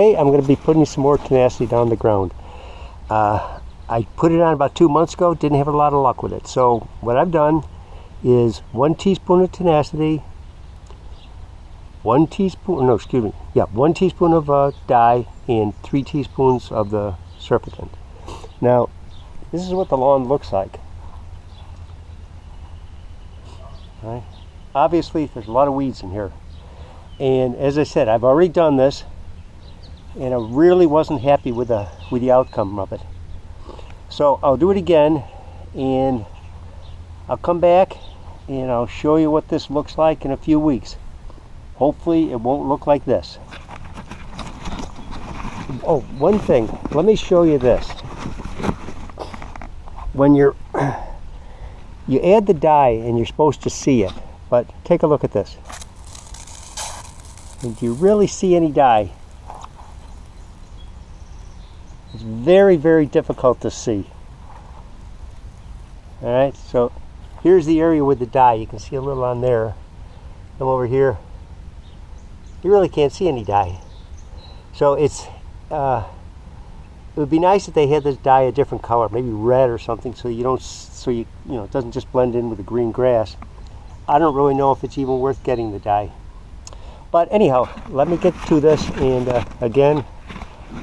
Today I'm going to be putting some more Tenacity down the ground. I put it on about 2 months ago, didn't have a lot of luck with it. So what I've done is 1 teaspoon of Tenacity, 1 teaspoon of dye, and 3 teaspoons of the surfactant. Now, this is what the lawn looks like. All right. Obviously, there's a lot of weeds in here. And as I said, I've already done this, and I really wasn't happy with the outcome of it. So I'll do it again, and I'll come back and I'll show you what this looks like in a few weeks. Hopefully it won't look like this. Oh, one thing, let me show you this. When you add the dye and you're supposed to see it, but take a look at this. And do you really see any dye? It's very, very difficult to see. Alright, so here's the area with the dye. You can see a little on there. Come over here. You really can't see any dye. So it would be nice if they had this dye a different color, maybe red or something, so you know it doesn't just blend in with the green grass. I don't really know if it's even worth getting the dye. But anyhow, let me get to this, and again,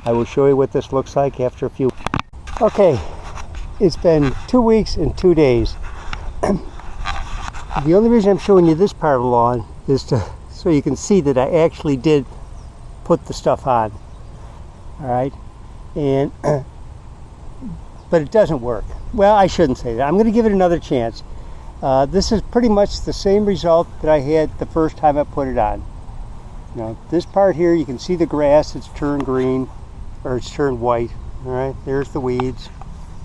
I will show you what this looks like after a few. Okay, it's been 2 weeks and 2 days. The only reason I'm showing you this part of the lawn is so you can see that I actually did put the stuff on. All right, and but it doesn't work. Well, I shouldn't say that. I'm going to give it another chance. This is pretty much the same result that I had the first time I put it on. Now, this part here, you can see the grass, it's turned green, or it's turned white. All right, there's the weeds,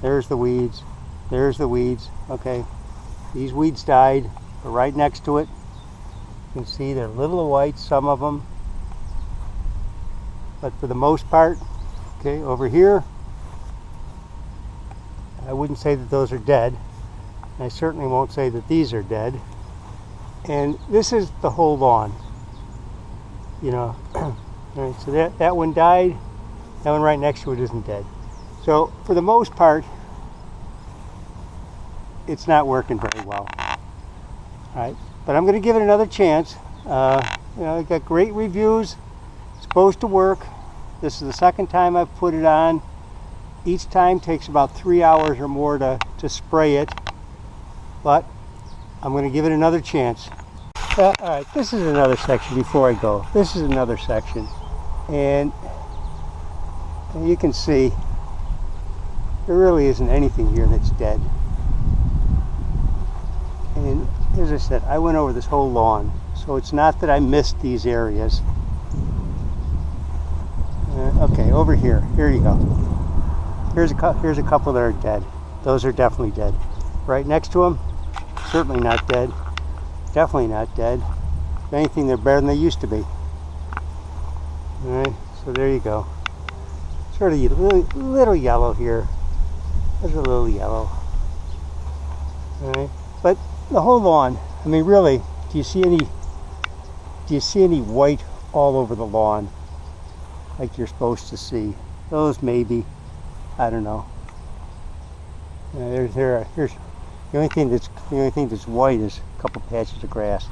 there's the weeds, there's the weeds. Okay, these weeds died. They're right next to it. You can see they're a little white, some of them. But for the most part, okay, over here, I wouldn't say that those are dead. I certainly won't say that these are dead. And this is the whole lawn. You know, all right, so that one died, that one right next to it isn't dead. So for the most part, it's not working very well. All right, but I'm going to give it another chance. You know, I got great reviews. It's supposed to work. This is the second time I've put it on. Each time takes about 3 hours or more to spray it, but I'm going to give it another chance. All right, this is another section before I go. This is another section, and you can see there really isn't anything here that's dead. And as I said, I went over this whole lawn, so it's not that I missed these areas. Okay, over here you go. Here's a couple that are dead. Those are definitely dead. Right next to them, certainly not dead. Definitely not dead. If anything, they're better than they used to be. Alright, so there you go. Sort of little yellow here. There's a little yellow. Alright, but the whole lawn, I mean, really, do you see any white all over the lawn like you're supposed to see? Those maybe, I don't know. Here's the only thing that's white is a couple patches of grass.